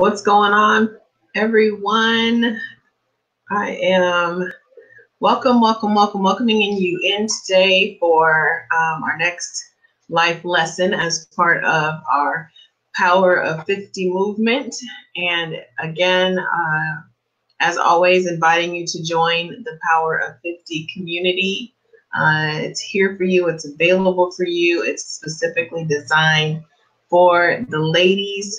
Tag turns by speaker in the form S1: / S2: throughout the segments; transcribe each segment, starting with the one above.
S1: What's going on, everyone? I am welcoming you in today for our next life lesson as part of our Power of 50 movement. And again, as always, inviting you to join the Power of 50 community. It's here for you. It's available for you. It's specifically designed for the ladies.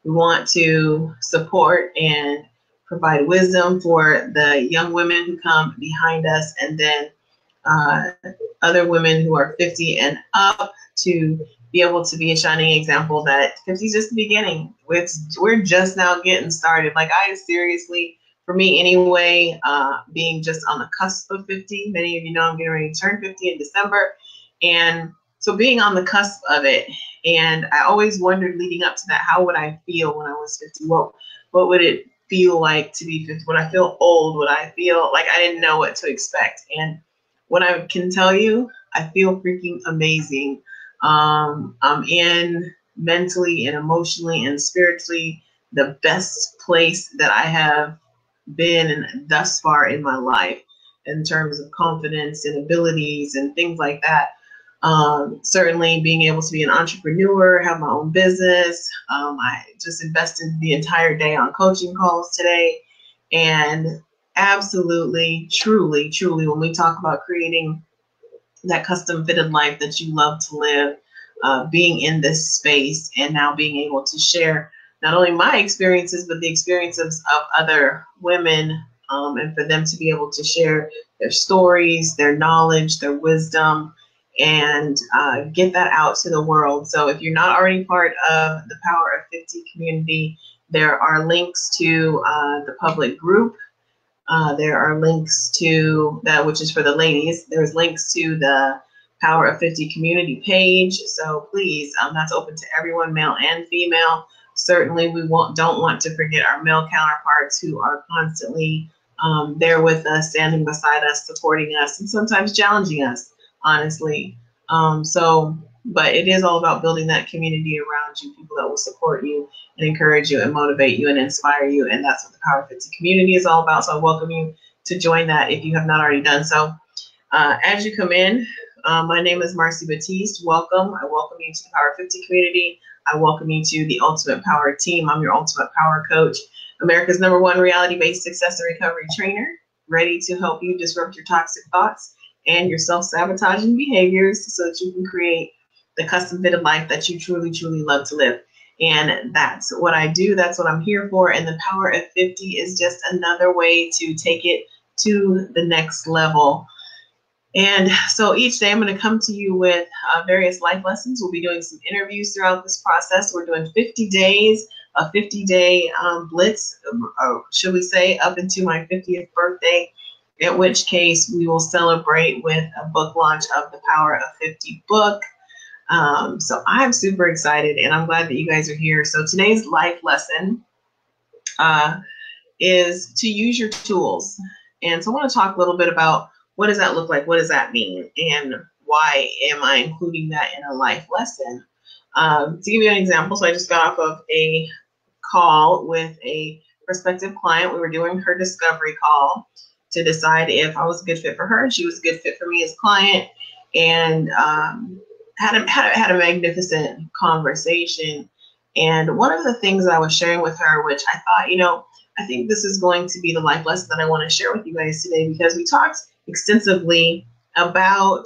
S1: We want to support and provide wisdom for the young women who come behind us, and then other women who are 50 and up to be able to be a shining example that 50 is just the beginning. We're just now getting started. Like, I seriously, for me anyway, being just on the cusp of 50, many of you know I'm getting ready to turn 50 in December. And so being on the cusp of it, and I always wondered leading up to that, how would I feel when I was 50? What would it feel like to be 50? Would I feel old? Would I feel like I didn't know what to expect? And what I can tell you, I feel freaking amazing. I'm in mentally and emotionally and spiritually the best place that I have been in thus far in my life in terms of confidence and abilities and things like that. Certainly being able to be an entrepreneur, have my own business. I just invested the entire day on coaching calls today. And absolutely, truly, when we talk about creating that custom fitted life that you love to live, being in this space and now being able to share not only my experiences, but the experiences of other women, and for them to be able to share their stories, their knowledge, their wisdom, and get that out to the world. So if you're not already part of the Power of 50 community, there are links to the public group. There are links to that, which is for the ladies. There's links to the Power of 50 community page. So please, that's open to everyone, male and female. Certainly, we don't want to forget our male counterparts who are constantly there with us, standing beside us, supporting us, and sometimes challenging us, honestly. But it is all about building that community around you, people that will support you and encourage you and motivate you and inspire you. And that's what the Power 50 community is all about. So I welcome you to join that if you have not already done so. As you come in, my name is Marci Batiste. Welcome. I welcome you to the Power 50 community. I welcome you to the Ultimate Power team. I'm your Ultimate Power Coach, America's #1 reality-based success and recovery trainer, ready to help you disrupt your toxic thoughts and your self-sabotaging behaviors so that you can create the custom-fitted life that you truly, truly love to live. And that's what I do. That's what I'm here for. And the Power of 50 is just another way to take it to the next level. And so each day I'm going to come to you with various life lessons. We'll be doing some interviews throughout this process. We're doing 50 days, a 50-day blitz, should we say, up into my 50th birthday, in which case we will celebrate with a book launch of the Power of 50 book. So I'm super excited, and I'm glad that you guys are here. So today's life lesson is to use your tools. And so I want to talk a little bit about what does that look like? What does that mean? And why am I including that in a life lesson? To give you an example, so I just got off of a call with a prospective client. We were doing her discovery call to decide if I was a good fit for her and she was a good fit for me as a client, and had a magnificent conversation. And one of the things that I was sharing with her, which I thought, I think this is going to be the life lesson that I want to share with you guys today, because we talked extensively about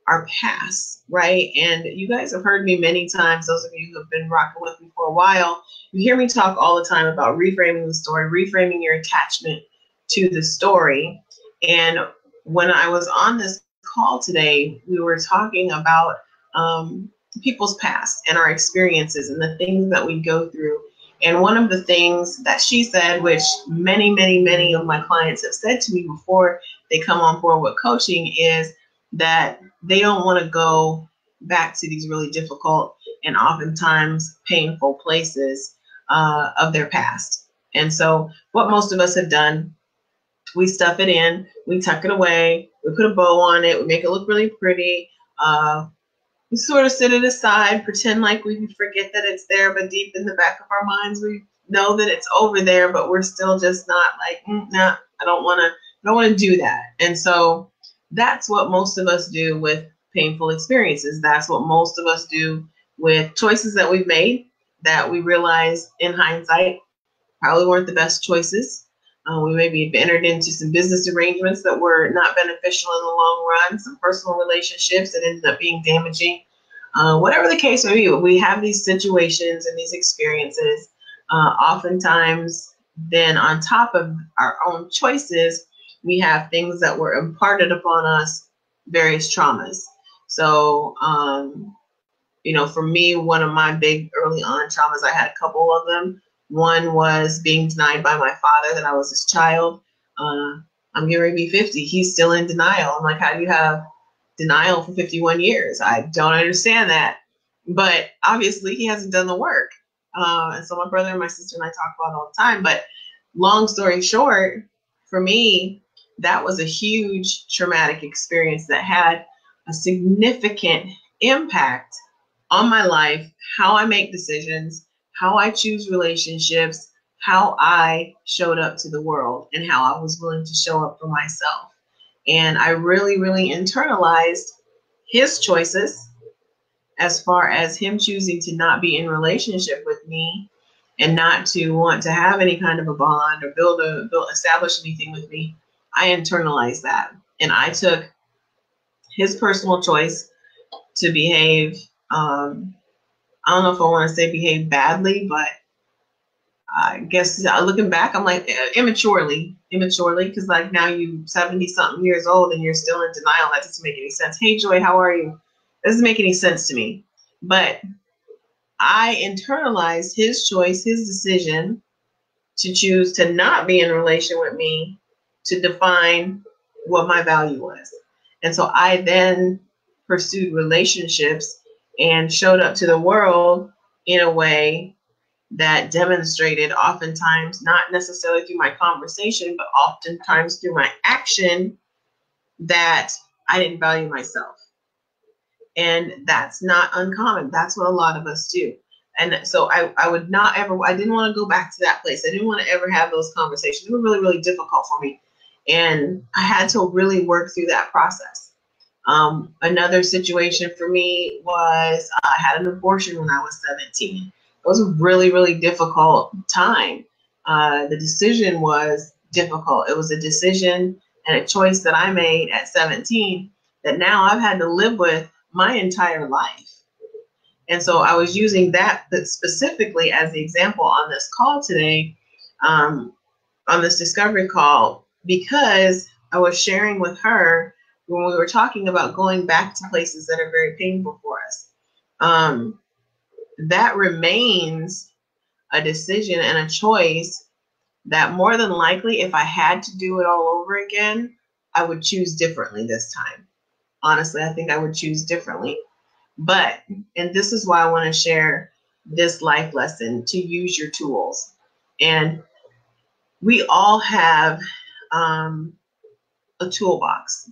S1: our past, right? And you guys have heard me many times, those of you who have been rocking with me for a while, you hear me talk all the time about reframing the story, reframing your attachment to the story. And when I was on this call today, we were talking about people's past and our experiences and the things that we go through. And one of the things that she said, which many of my clients have said to me before they come on board with coaching, is that they don't want to go back to these really difficult and oftentimes painful places of their past. And so what most of us have done, we stuff it in, we tuck it away, we put a bow on it, we make it look really pretty, we sort of sit it aside, pretend like we forget that it's there, but deep in the back of our minds, we know that it's over there, but we're still just not like, nah, I don't want to do that. And so that's what most of us do with painful experiences. That's what most of us do with choices that we've made that we realize in hindsight probably weren't the best choices. We maybe entered into some business arrangements that were not beneficial in the long run, some personal relationships that ended up being damaging. Whatever the case may be, we have these situations and these experiences. Oftentimes, then on top of our own choices, we have things that were imparted upon us, various traumas. So, for me, one of my big early on traumas, I had a couple of them. One was being denied by my father that I was his child. I'm getting ready to be 50. He's still in denial. I'm like, how do you have denial for 51 years? I don't understand that. But obviously, he hasn't done the work. And so my brother and my sister and I talk about it all the time. But long story short, for me, that was a huge traumatic experience that had a significant impact on my life, how I make decisions, how I choose relationships, how I showed up to the world, and how I was willing to show up for myself. And I really, really internalized his choices as far as him choosing to not be in relationship with me and not to want to have any kind of a bond or establish anything with me. I internalized that. And I took his personal choice to behave, I don't know if I want to say behave badly, but I guess looking back, I'm like immaturely, because like now you 70 something years old and you're still in denial. That doesn't make any sense. Hey, Joy, how are you? It doesn't make any sense to me. But I internalized his choice, his decision to choose to not be in a relation with me to define what my value was. And so I then pursued relationships and showed up to the world in a way that demonstrated, oftentimes, not necessarily through my conversation, but oftentimes through my action, that I didn't value myself. And that's not uncommon. That's what a lot of us do. And so I would not ever, I didn't want to go back to that place. I didn't want to ever have those conversations. They were really, really difficult for me. And I had to really work through that process. Another situation for me was I had an abortion when I was 17. It was a really, really difficult time. The decision was difficult. It was a decision and a choice that I made at 17 that now I've had to live with my entire life. And so I was using that specifically as the example on this call today, on this discovery call, because I was sharing with her when we were talking about going back to places that are very painful for us. That remains a decision and a choice that more than likely, if I had to do it all over again, I would choose differently this time. Honestly, I think I would choose differently. But, and this is why I want to share this life lesson, to use your tools. And we all have a toolbox,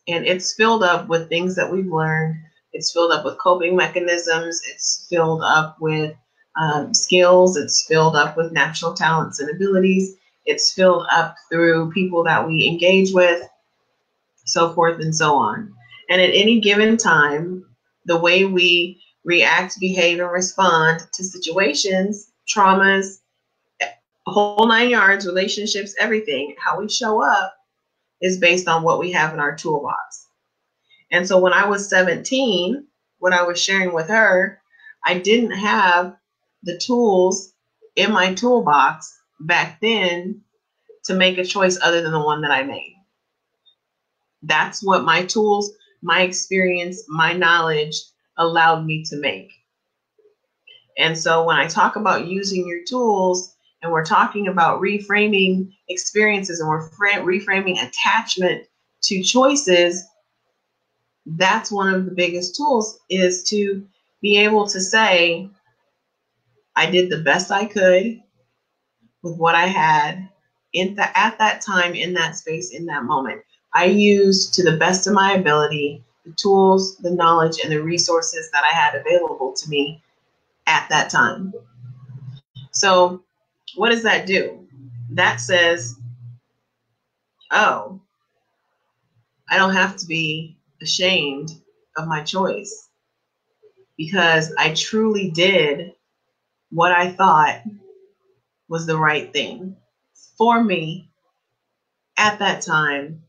S1: and it's filled up with things that we've learned. It's filled up with coping mechanisms. It's filled up with skills. It's filled up with natural talents and abilities. It's filled up through people that we engage with, so forth and so on. And at any given time, the way we react, behave, and respond to situations, traumas, a whole 9 yards, relationships, everything, how we show up is based on what we have in our toolbox. And so when I was 17, what I was sharing with her, I didn't have the tools in my toolbox back then to make a choice other than the one that I made. That's what my tools, my experience, my knowledge allowed me to make. And so when I talk about using your tools, and we're talking about reframing experiences, and we're reframing attachment to choices, that's one of the biggest tools, is to be able to say, I did the best I could with what I had at that time, in that space, in that moment. I used to the best of my ability the tools, the knowledge, and the resources that I had available to me at that time. So what does that do? That says, oh, I don't have to be ashamed of my choice because I truly did what I thought was the right thing for me at that time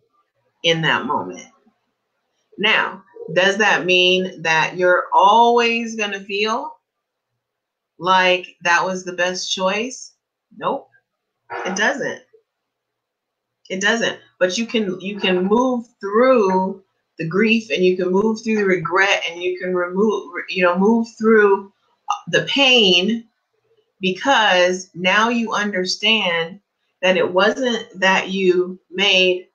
S1: in that moment. Now, does that mean that you're always going to feel like that was the best choice? Nope, it doesn't. It doesn't. But you can move through the grief, and you can move through the regret, and you can move through the pain, because now you understand that it wasn't that you made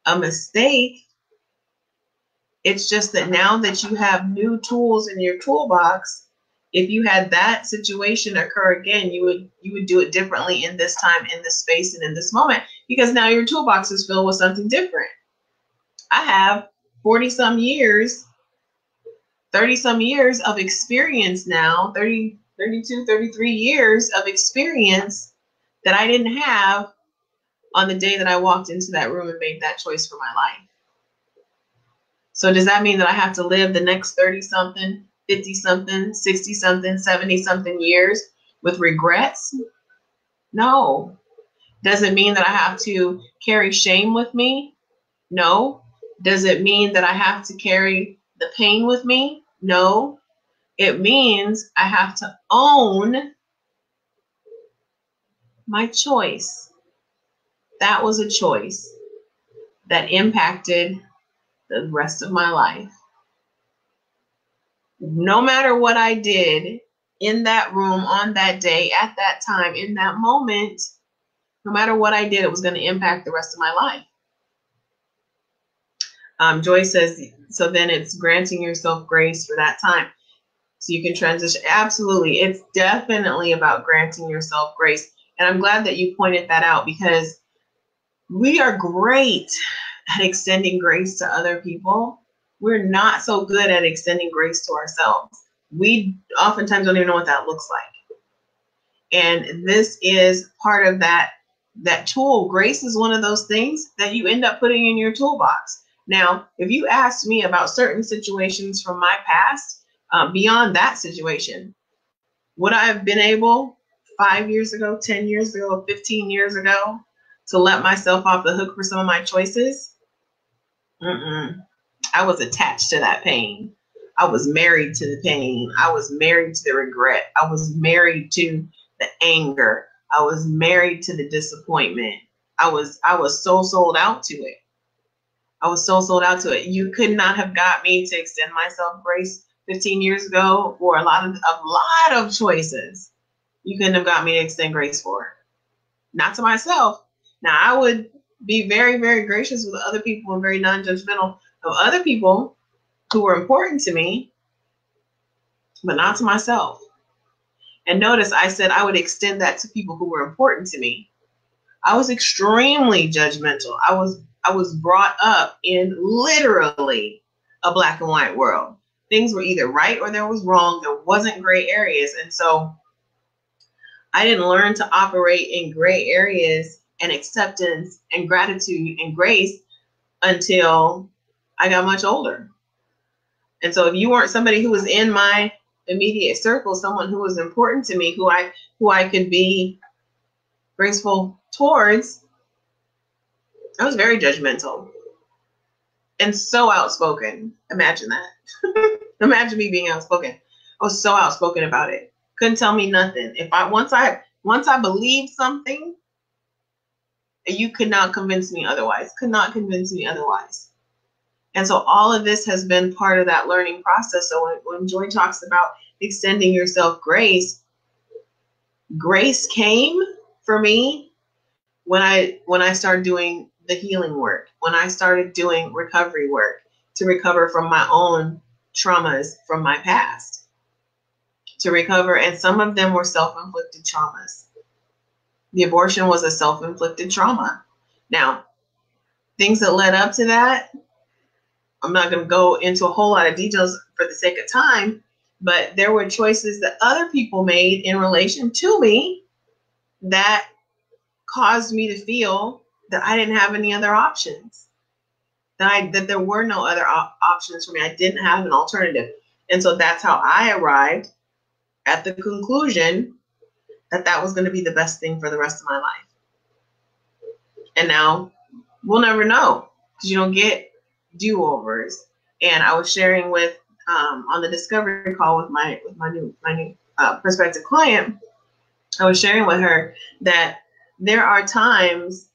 S1: a mistake. It's just that now that you have new tools in your toolbox, if you had that situation occur again, you would do it differently in this time, in this space, and in this moment, because now your toolbox is filled with something different. I have 40 some years, 30 some years of experience now, 30, 32, 33 years of experience that I didn't have on the day that I walked into that room and made that choice for my life. So does that mean that I have to live the next 30 something, 50 something, 60 something, 70 something years with regrets? No. Does it mean that I have to carry shame with me? No. Does it mean that I have to carry the pain with me? No. It means I have to own my choice. That was a choice that impacted the rest of my life. No matter what I did in that room, on that day, at that time, in that moment, no matter what I did, it was going to impact the rest of my life. Joy says, so then it's granting yourself grace for that time. So you can transition. Absolutely. It's definitely about granting yourself grace. And I'm glad that you pointed that out, because we are great at extending grace to other people. We're not so good at extending grace to ourselves. We oftentimes don't even know what that looks like. And this is part of that tool. Grace is one of those things that you end up putting in your toolbox. Now, if you asked me about certain situations from my past, beyond that situation, would I have been able 5 years ago, 10 years ago, 15 years ago to let myself off the hook for some of my choices? I was attached to that pain. I was married to the pain. I was married to the regret. I was married to the anger. I was married to the disappointment. I was so sold out to it. I was so sold out to it. You could not have got me to extend myself grace 15 years ago for a lot of choices. You couldn't have got me to extend grace for. Not to myself. Now, I would be very, very gracious with other people and very non-judgmental of other people who were important to me, but not to myself. And notice I said I would extend that to people who were important to me. I was extremely judgmental. I was brought up in literally a black and white world. Things were either right or there was wrong. There wasn't gray areas. And so I didn't learn to operate in gray areas and acceptance and gratitude and grace until I got much older. And so if you weren't somebody who was in my immediate circle, someone who was important to me, who I could be graceful towards, I was very judgmental and so outspoken. Imagine that. Imagine me being outspoken. I was so outspoken about it. Couldn't tell me nothing. Once I believed something, you could not convince me otherwise. Could not convince me otherwise. And so all of this has been part of that learning process. So when Joy talks about extending yourself grace came for me when I started doing the healing work, when I started doing recovery work to recover from my own traumas from my past, to recover. And some of them were self-inflicted traumas. The abortion was a self-inflicted trauma. Now, things that led up to that, I'm not going to go into a whole lot of details for the sake of time, but there were choices that other people made in relation to me that caused me to feel that I didn't have any other options, that there were no other options for me. I didn't have an alternative. And so that's how I arrived at the conclusion that that was going to be the best thing for the rest of my life. And now we'll never know, because you don't get do-overs. And I was sharing with on the discovery call with my new prospective client. I was sharing with her that there are times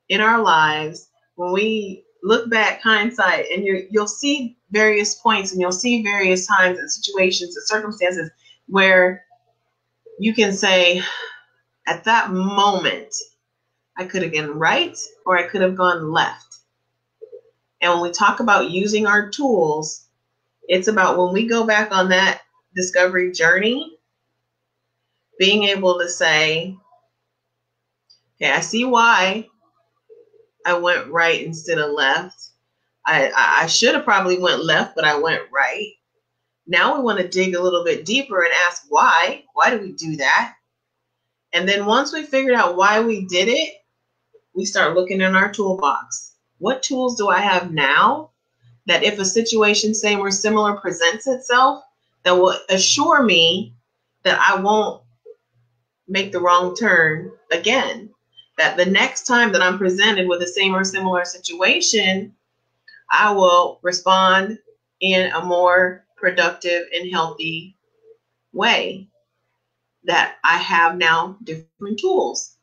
S1: in our lives when we look back, hindsight, and you'll see various points, and you'll see various times and situations and circumstances where you can say, at that moment, I could have gone right or I could have gone left. And when we talk about using our tools, it's about when we go back on that discovery journey, being able to say, okay, I see why I went right instead of left. I should have probably went left, but I went right. Now we want to dig a little bit deeper and ask why. Why do we do that? And then once we figured out why we did it, we start looking in our toolbox. What tools do I have now that if a situation same or similar presents itself, that will assure me that I won't make the wrong turn again? That the next time that I'm presented with the same or similar situation, I will respond in a more productive and healthy way, that I have now different tools.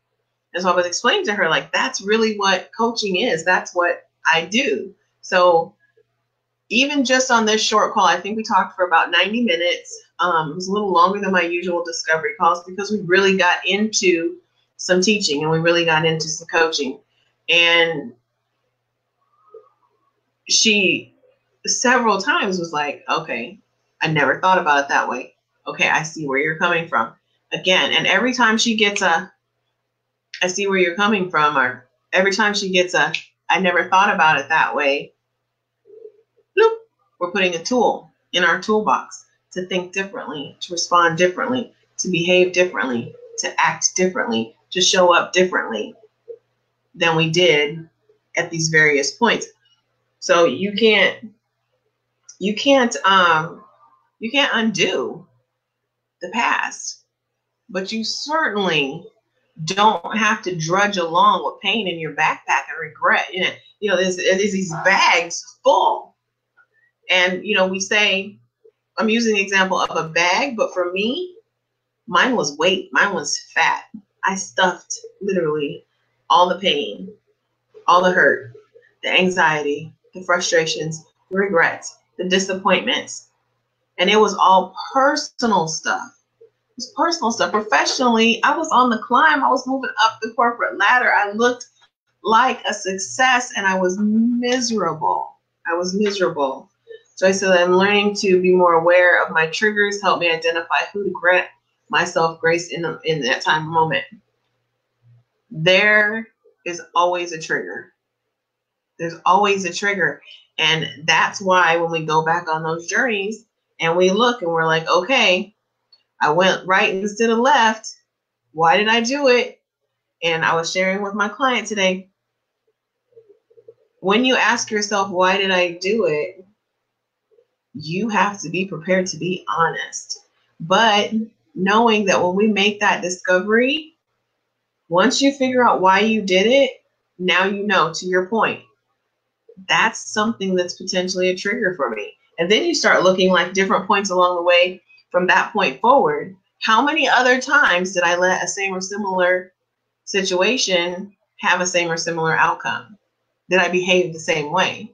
S1: And so I was explaining to her, like, that's really what coaching is. That's what I do. So even just on this short call, I think we talked for about 90 minutes. It was a little longer than my usual discovery calls because we really got into some teaching and we really got into some coaching. And she several times was like, okay, I never thought about it that way. Okay, I see where you're coming from. Again, and every time she gets a, I see where you're coming from, or every time she gets a, I never thought about it that way, bloop, we're putting a tool in our toolbox to think differently, to respond differently, to behave differently, to act differently, to show up differently than we did at these various points. So you can't undo the past, but you certainly don't have to drudge along with pain in your backpack and regret. There's these bags full, and we say, I'm using the example of a bag, but for me, mine was weight, mine was fat. I stuffed literally all the pain, all the hurt, the anxiety, the frustrations, the regrets, the disappointments. And it was all personal stuff. It was personal stuff. Professionally, I was on the climb. I was moving up the corporate ladder. I looked like a success and I was miserable. So I said, I'm learning to be more aware of my triggers, help me identify who to grant myself grace in that time moment. There is always a trigger. There's always a trigger. And that's why when we go back on those journeys and we look and we're like, okay, I went right instead of left. Why did I do it? And I was sharing with my client today, when you ask yourself, why did I do it? You have to be prepared to be honest. But knowing that when we make that discovery, once you figure out why you did it, now you know, to your point, that's something that's potentially a trigger for me. And then you start looking like different points along the way from that point forward. How many other times did I let a same or similar situation have a same or similar outcome? Did I behave the same way?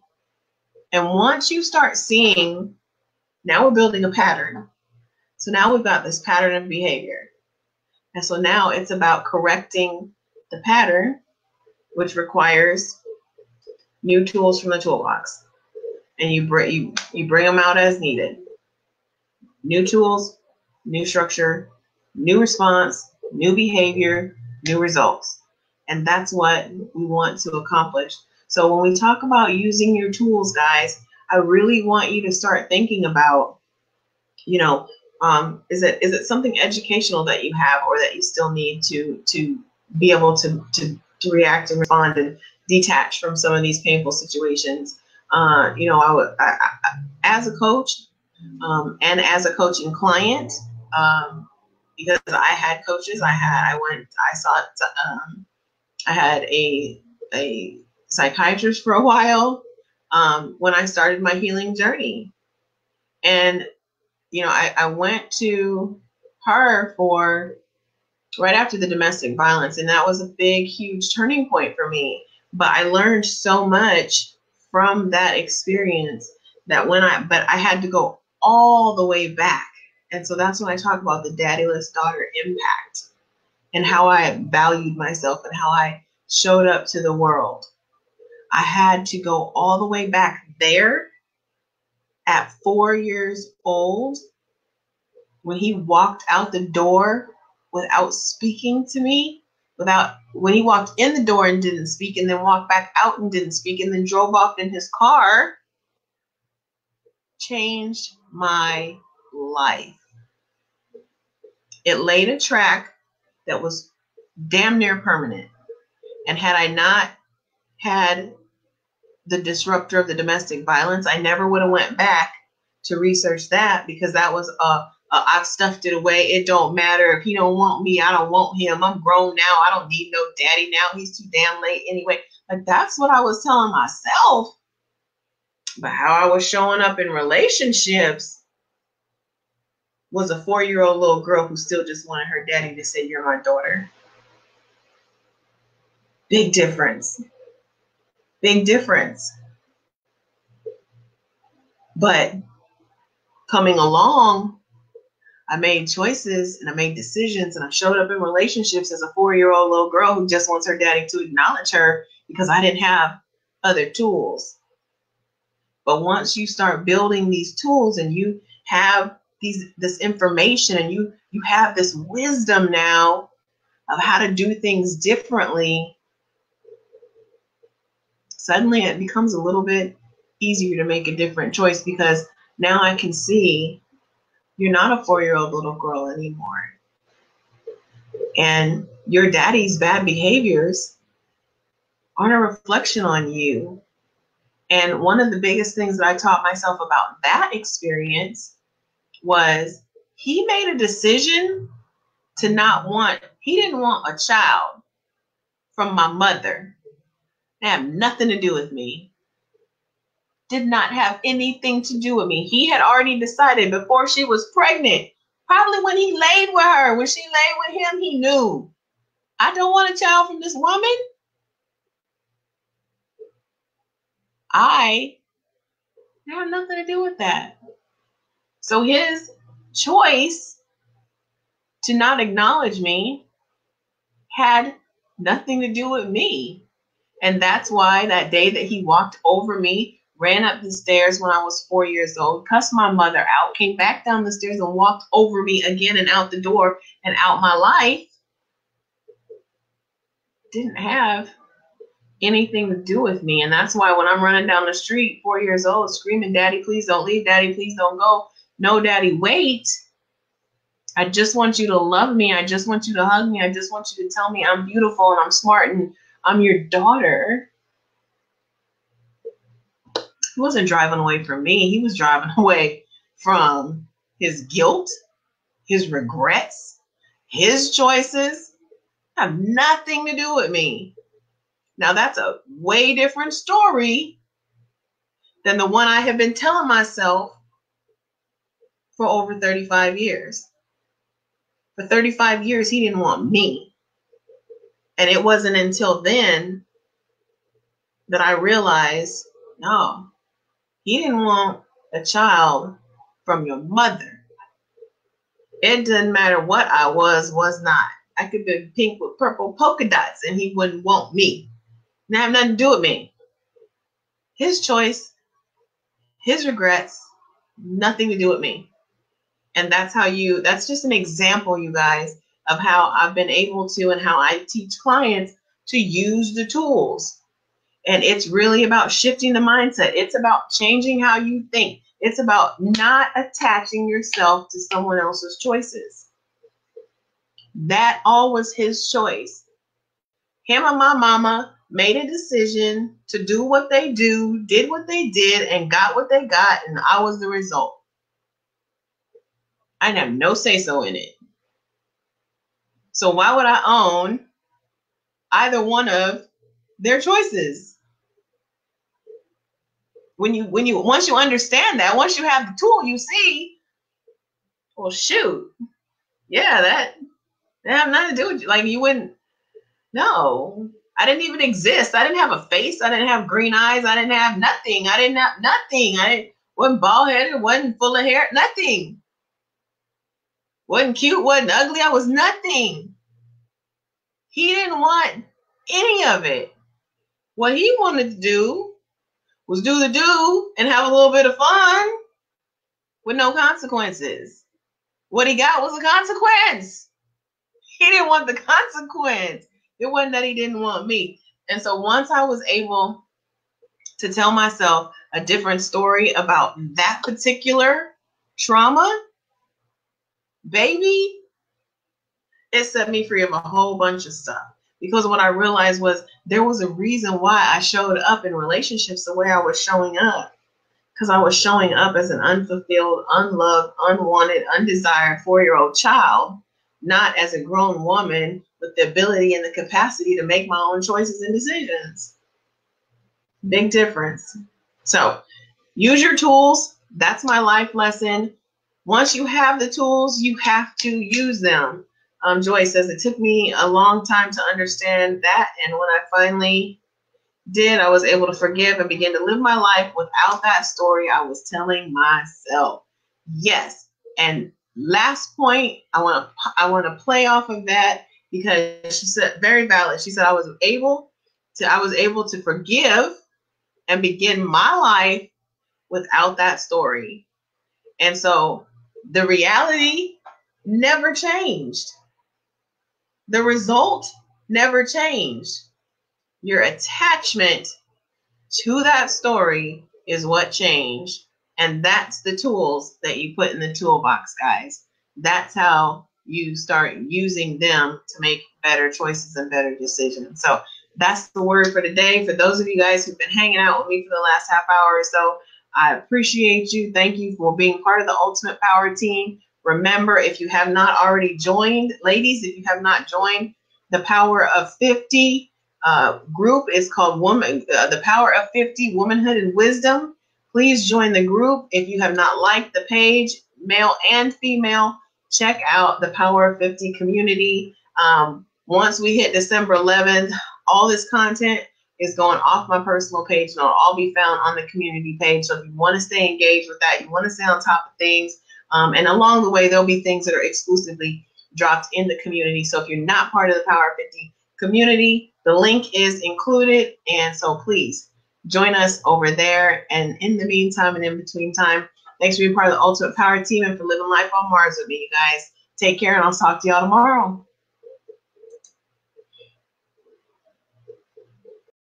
S1: And once you start seeing, now we're building a pattern. So now we've got this pattern of behavior. And so now it's about correcting the pattern, which requires new tools from the toolbox. And you bring them out as needed. New tools, new structure, new response, new behavior, new results. And that's what we want to accomplish. So when we talk about using your tools, guys, I really want you to start thinking about, is it something educational that you have, or that you still need to be able to react and respond and detach from some of these painful situations? As a coach, and as a coaching client, because I had coaches, I had a psychiatrist for a while, when I started my healing journey. And, I went to her for right after the domestic violence, and that was a big, huge turning point for me. But I learned so much from that experience that but I had to go all the way back. And so that's when I talk about the daddyless daughter impact, and how I valued myself and how I showed up to the world. I had to go all the way back there at 4 years old, when he walked out the door without speaking to me, when he walked in the door and didn't speak, and then walked back out and didn't speak, and then drove off in his car, changed my life. It laid a track that was damn near permanent. And had I not had the disruptor of the domestic violence, I never would have went back to research that, because that was I've stuffed it away. It don't matter. If he don't want me, I don't want him. I'm grown now. I don't need no daddy now. He's too damn late anyway. Like, that's what I was telling myself. But how I was showing up in relationships was a 4-year-old little girl who still just wanted her daddy to say, "You're my daughter." Big difference. Big difference. But coming along, I made choices and I made decisions, and I showed up in relationships as a 4-year-old little girl who just wants her daddy to acknowledge her, because I didn't have other tools. But once you start building these tools, and you have this information, and you have this wisdom now of how to do things differently, suddenly it becomes a little bit easier to make a different choice, because now I can see you're not a 4-year-old little girl anymore. And your daddy's bad behaviors aren't a reflection on you. And one of the biggest things that I taught myself about that experience was, he made a decision to he didn't want a child from my mother. It had nothing to do with me. Did not have anything to do with me. He had already decided before she was pregnant, probably when he laid with her, when she laid with him, he knew, I don't want a child from this woman. I have nothing to do with that. So his choice to not acknowledge me had nothing to do with me. And that's why that day that he walked over me, ran up the stairs when I was 4 years old, cussed my mother out, came back down the stairs and walked over me again and out the door and out my life, didn't have anything to do with me. And that's why when I'm running down the street, 4 years old, screaming, "Daddy, please don't leave. Daddy, please don't go. No, Daddy, wait. I just want you to love me. I just want you to hug me. I just want you to tell me I'm beautiful and I'm smart and I'm your daughter." He wasn't driving away from me. He was driving away from his guilt, his regrets, his choices. Have nothing to do with me. Now, that's a way different story than the one I have been telling myself for over 35 years. For 35 years, he didn't want me. And it wasn't until then that I realized, no, he didn't want a child from your mother. It doesn't matter what I was not. I could be pink with purple polka dots and he wouldn't want me. It have nothing to do with me. His choice, his regrets, nothing to do with me. And that's just an example, you guys, of how I've been able to, and how I teach clients to use the tools. And it's really about shifting the mindset. It's about changing how you think. It's about not attaching yourself to someone else's choices. That all was his choice. Him and my mama made a decision to do what they do, did what they did, and got what they got, and I was the result. I have no say-so in it. So why would I own either one of their choices? When you once you understand that, once you have the tool, you see, well, shoot, yeah, that have nothing to do with you. Like, you wouldn't. No, I didn't even exist. I didn't have a face. I didn't have green eyes. I didn't have nothing. I didn't have nothing. Wasn't bald headed. Wasn't full of hair. Nothing. Wasn't cute. Wasn't ugly. I was nothing. He didn't want any of it. What he wanted to do was do the do and have a little bit of fun with no consequences. What he got was a consequence. He didn't want the consequence. It wasn't that he didn't want me. And so once I was able to tell myself a different story about that particular trauma, baby, it set me free of a whole bunch of stuff. Because what I realized was there was a reason why I showed up in relationships the way I was showing up. Because I was showing up as an unfulfilled, unloved, unwanted, undesired 4-year-old child, not as a grown woman with the ability and the capacity to make my own choices and decisions. Big difference. So use your tools. That's my life lesson. Once you have the tools, you have to use them. Joy says, it took me a long time to understand that. And when I finally did, I was able to forgive and begin to live my life without that story I was telling myself. Yes. And last point, I want to play off of that, because she said, very valid. She said, I was able to forgive and begin my life without that story. And so the reality never changed. The result never changed. Your attachment to that story is what changed. And that's the tools that you put in the toolbox, guys. That's how you start using them to make better choices and better decisions. So that's the word for today. For those of you guys who've been hanging out with me for the last half hour or so, I appreciate you. Thank you for being part of the Ultimate Power Team. Remember, if you have not already joined, ladies, if you have not joined the Power of 50 group, is called the Power of 50 Womanhood and Wisdom. Please join the group. If you have not liked the page, male and female, check out the Power of 50 community. Once we hit December 11th, all this content is going off my personal page, and it'll all be found on the community page. So if you want to stay engaged with that, you want to stay on top of things, and along the way, there'll be things that are exclusively dropped in the community. So if you're not part of the Power 50 community, the link is included. And so please join us over there. And in the meantime and in between time, thanks for being part of the Ultimate Power Team and for living life on Mars with me, you guys. Take care, and I'll talk to y'all tomorrow.